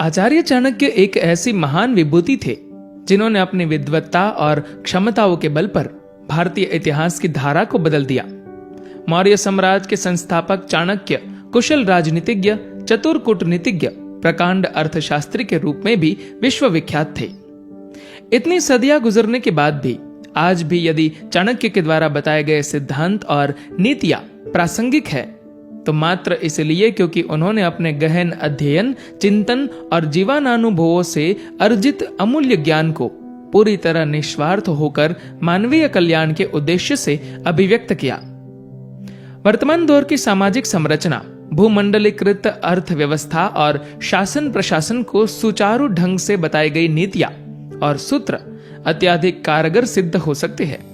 आचार्य चाणक्य एक ऐसी महान विभूति थे जिन्होंने अपनी विद्वत्ता और क्षमताओं के बल पर भारतीय इतिहास की धारा को बदल दिया। मौर्य साम्राज्य के संस्थापक चाणक्य कुशल राजनीतिज्ञ, चतुर कूटनीतिज्ञ, प्रकांड अर्थशास्त्री के रूप में भी विश्वविख्यात थे। इतनी सदियां गुजरने के बाद भी आज भी यदि चाणक्य के द्वारा बताए गए सिद्धांत और नीतियां प्रासंगिक है तो मात्र इसलिए क्योंकि उन्होंने अपने गहन अध्ययन, चिंतन और जीवनानुभवों से अर्जित अमूल्य ज्ञान को पूरी तरह निस्वार्थ होकर मानवीय कल्याण के उद्देश्य से अभिव्यक्त किया। वर्तमान दौर की सामाजिक संरचना, भूमंडलीकृत अर्थव्यवस्था और शासन प्रशासन को सुचारू ढंग से बताई गई नीतियां और सूत्र अत्याधिक कारगर सिद्ध हो सकते हैं।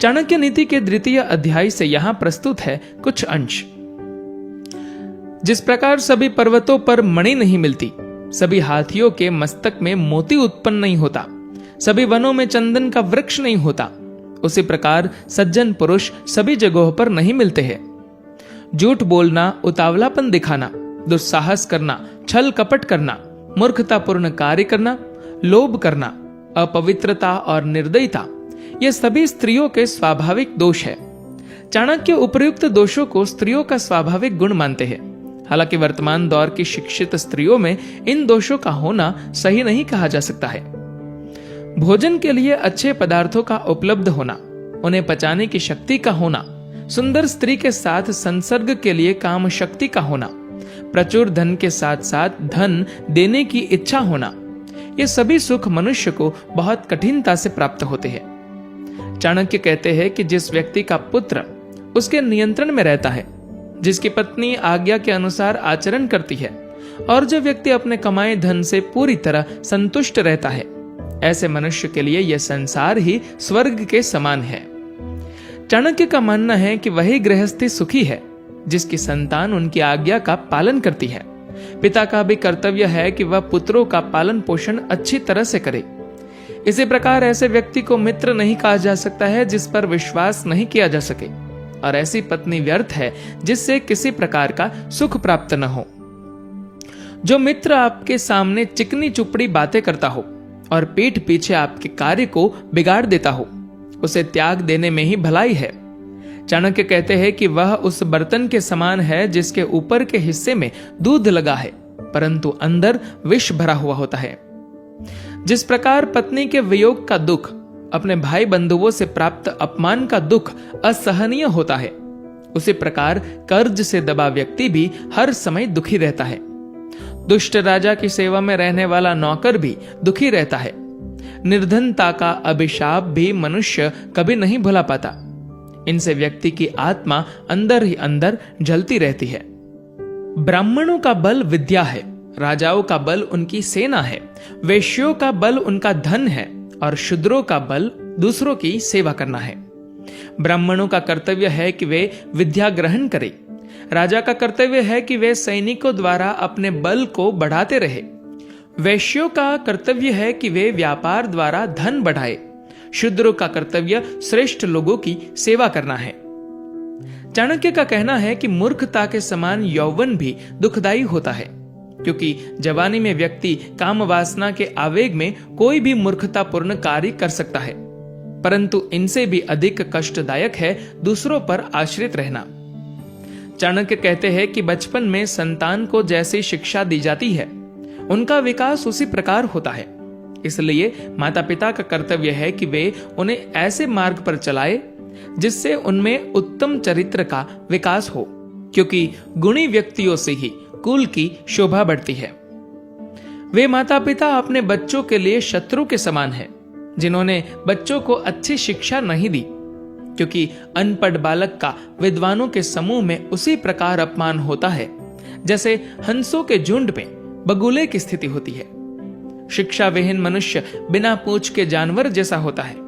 चाणक्य नीति के द्वितीय अध्याय से यहां प्रस्तुत है कुछ अंश। जिस प्रकार सभी पर्वतों पर मणि नहीं मिलती, सभी हाथियों के मस्तक में मोती उत्पन्न नहीं होता, सभी वनों में चंदन का वृक्ष नहीं होता, उसी प्रकार सज्जन पुरुष सभी जगहों पर नहीं मिलते हैं। झूठ बोलना, उतावलापन दिखाना, दुस्साहस करना, छल कपट करना, मूर्खतापूर्ण कार्य करना, लोभ करना, अपवित्रता और निर्दयता, ये सभी स्त्रियों के स्वाभाविक दोष है। चाणक्य उपर्युक्त दोषों को स्त्रियों का स्वाभाविक गुण मानते हैं। हालांकि वर्तमान दौर की शिक्षित स्त्रियों में इन दोषों का होना सही नहीं कहा जा सकता है। भोजन के लिए अच्छे पदार्थों का उपलब्ध होना, उन्हें पचाने की शक्ति का होना, सुंदर स्त्री के साथ संसर्ग के लिए काम शक्ति का होना, प्रचुर धन के साथ साथ धन देने की इच्छा होना, ये सभी सुख मनुष्य को बहुत कठिनता से प्राप्त होते हैं। चाणक्य कहते हैं कि जिस व्यक्ति का पुत्र उसके नियंत्रण में रहता है, जिसकी पत्नी आज्ञा के अनुसार आचरण करती है और जो व्यक्ति अपने कमाए धन से पूरी तरह संतुष्ट रहता है, ऐसे मनुष्य के लिए यह संसार ही स्वर्ग के समान है। चाणक्य का मानना है कि वही गृहस्थी सुखी है जिसकी संतान उनकी आज्ञा का पालन करती है। पिता का भी कर्तव्य है कि वह पुत्रों का पालन पोषण अच्छी तरह से करे। इसी प्रकार ऐसे व्यक्ति को मित्र नहीं कहा जा सकता है जिस पर विश्वास नहीं किया जा सके, और ऐसी पत्नी व्यर्थ है जिससे किसी प्रकार का सुख प्राप्त न हो। जो मित्र आपके सामने चिकनी चुपड़ी बातें करता हो और पीठ पीछे आपके कार्य को बिगाड़ देता हो, उसे त्याग देने में ही भलाई है। चाणक्य कहते हैं कि वह उस बर्तन के समान है जिसके ऊपर के हिस्से में दूध लगा है परंतु अंदर विष भरा हुआ होता है। जिस प्रकार पत्नी के वियोग का दुख, अपने भाई बंधुओं से प्राप्त अपमान का दुख असहनीय होता है, उसी प्रकार कर्ज से दबा व्यक्ति भी हर समय दुखी रहता है। दुष्ट राजा की सेवा में रहने वाला नौकर भी दुखी रहता है। निर्धनता का अभिशाप भी मनुष्य कभी नहीं भुला पाता। इनसे व्यक्ति की आत्मा अंदर ही अंदर जलती रहती है। ब्राह्मणों का बल विद्या है, राजाओं का बल उनकी सेना है, वैश्यों का बल उनका धन है और शूद्रों का बल दूसरों की सेवा करना है। ब्राह्मणों का कर्तव्य है कि वे विद्या ग्रहण करें। राजा का कर्तव्य है कि वे सैनिकों द्वारा अपने बल को बढ़ाते रहे। वैश्यों का कर्तव्य है कि वे व्यापार द्वारा धन बढ़ाए। शूद्रों का कर्तव्य श्रेष्ठ लोगों की सेवा करना है। चाणक्य का कहना है कि मूर्खता के समान यौवन भी दुखदायी होता है, क्योंकि जवानी में व्यक्ति काम वासना के आवेग में कोई भी मूर्खतापूर्ण कार्य कर सकता है, परंतु इनसे भी अधिक कष्टदायक है दूसरों पर आश्रित रहना। चाणक्य कहते हैं कि बचपन में संतान को जैसी शिक्षा दी जाती है, उनका विकास उसी प्रकार होता है। इसलिए माता पिता का कर्तव्य है कि वे उन्हें ऐसे मार्ग पर चलाए जिससे उनमें उत्तम चरित्र का विकास हो, क्योंकि गुणी व्यक्तियों से ही कुल की शोभा बढ़ती है। वे माता पिता अपने बच्चों के लिए शत्रु के समान हैं, जिन्होंने बच्चों को अच्छी शिक्षा नहीं दी, क्योंकि अनपढ़ बालक का विद्वानों के समूह में उसी प्रकार अपमान होता है जैसे हंसों के झुंड में बगुले की स्थिति होती है। शिक्षा विहीन मनुष्य बिना पूंछ के जानवर जैसा होता है।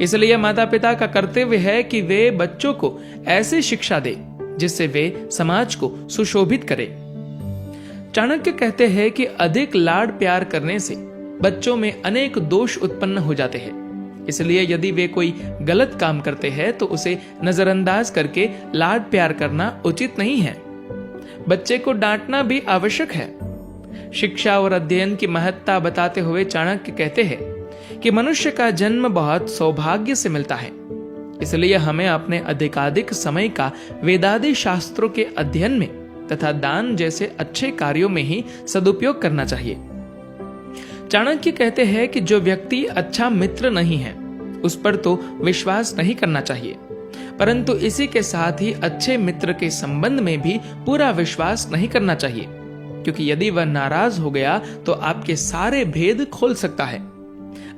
इसलिए माता पिता का कर्तव्य है कि वे बच्चों को ऐसी शिक्षा दे जिससे वे समाज को सुशोभित करें। चाणक्य कहते हैं कि अधिक लाड प्यार करने से बच्चों में अनेक दोष उत्पन्न हो जाते हैं। इसलिए यदि वे कोई गलत काम करते हैं तो उसे नजरअंदाज करके लाड प्यार करना उचित नहीं है। बच्चे को डांटना भी आवश्यक है। शिक्षा और अध्ययन की महत्ता बताते हुए चाणक्य कहते हैं कि मनुष्य का जन्म बहुत सौभाग्य से मिलता है, इसलिए हमें अपने अधिकाधिक समय का वेदादि शास्त्रों के अध्ययन में तथा दान जैसे अच्छे कार्यों में ही सदुपयोग करना चाहिए। चाणक्य कहते हैं कि जो व्यक्ति अच्छा मित्र नहीं है उस पर तो विश्वास नहीं करना चाहिए, परंतु इसी के साथ ही अच्छे मित्र के संबंध में भी पूरा विश्वास नहीं करना चाहिए, क्योंकि यदि वह नाराज हो गया तो आपके सारे भेद खोल सकता है।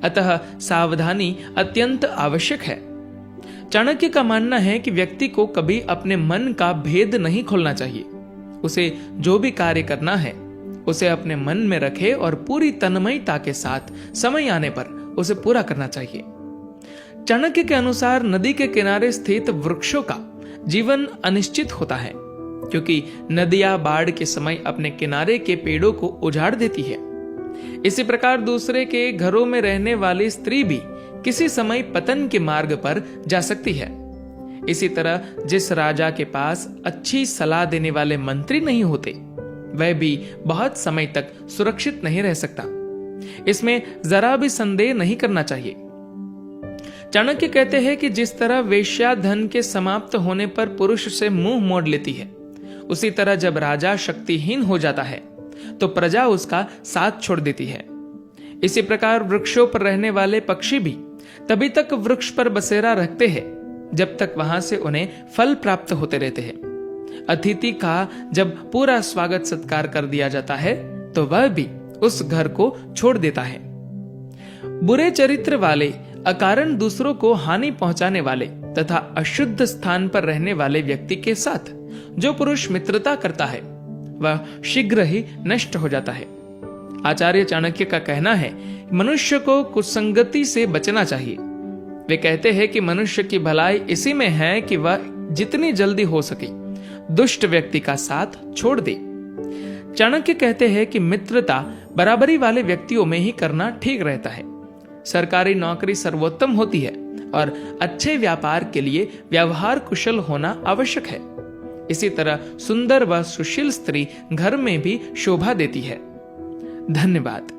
अतः सावधानी अत्यंत आवश्यक है। चाणक्य का मानना है कि व्यक्ति को कभी अपने मन का भेद नहीं खोलना चाहिए। उसे जो भी कार्य करना है उसे अपने मन में रखे और पूरी तन्मयता के साथ समय आने पर उसे पूरा करना चाहिए। चाणक्य के अनुसार नदी के किनारे स्थित वृक्षों का जीवन अनिश्चित होता है, क्योंकि नदियां बाढ़ के समय अपने किनारे के पेड़ों को उजाड़ देती है। इसी प्रकार दूसरे के घरों में रहने वाली स्त्री भी किसी समय पतन के मार्ग पर जा सकती है। इसी तरह जिस राजा के पास अच्छी सलाह देने वाले मंत्री नहीं होते, वह भी बहुत समय तक सुरक्षित नहीं रह सकता। इसमें जरा भी संदेह नहीं करना चाहिए। चाणक्य कहते हैं कि जिस तरह वेश्या धन के समाप्त होने पर पुरुष से मुंह मोड़ लेती है, उसी तरह जब राजा शक्तिहीन हो जाता है तो प्रजा उसका साथ छोड़ देती है। इसी प्रकार वृक्षों पर रहने वाले पक्षी भी तभी तक वृक्ष पर बसेरा रखते हैं जब तक वहां से उन्हें फल प्राप्त होते रहते हैं। अतिथि का जब पूरा स्वागत सत्कार कर दिया जाता है तो वह भी उस घर को छोड़ देता है। बुरे चरित्र वाले, अकारण दूसरों को हानि पहुंचाने वाले तथा अशुद्ध स्थान पर रहने वाले व्यक्ति के साथ जो पुरुष मित्रता करता है वह शीघ्र ही नष्ट हो जाता है। आचार्य चाणक्य का कहना है कि मनुष्य को कुसंगति से बचना चाहिए। वे कहते हैं कि मनुष्य की भलाई इसी में है कि वह जितनी जल्दी हो सके दुष्ट व्यक्ति का साथ छोड़ दे। चाणक्य कहते हैं कि मित्रता बराबरी वाले व्यक्तियों में ही करना ठीक रहता है। सरकारी नौकरी सर्वोत्तम होती है और अच्छे व्यापार के लिए व्यवहार कुशल होना आवश्यक है। इसी तरह सुंदर व सुशील स्त्री घर में भी शोभा देती है। धन्यवाद।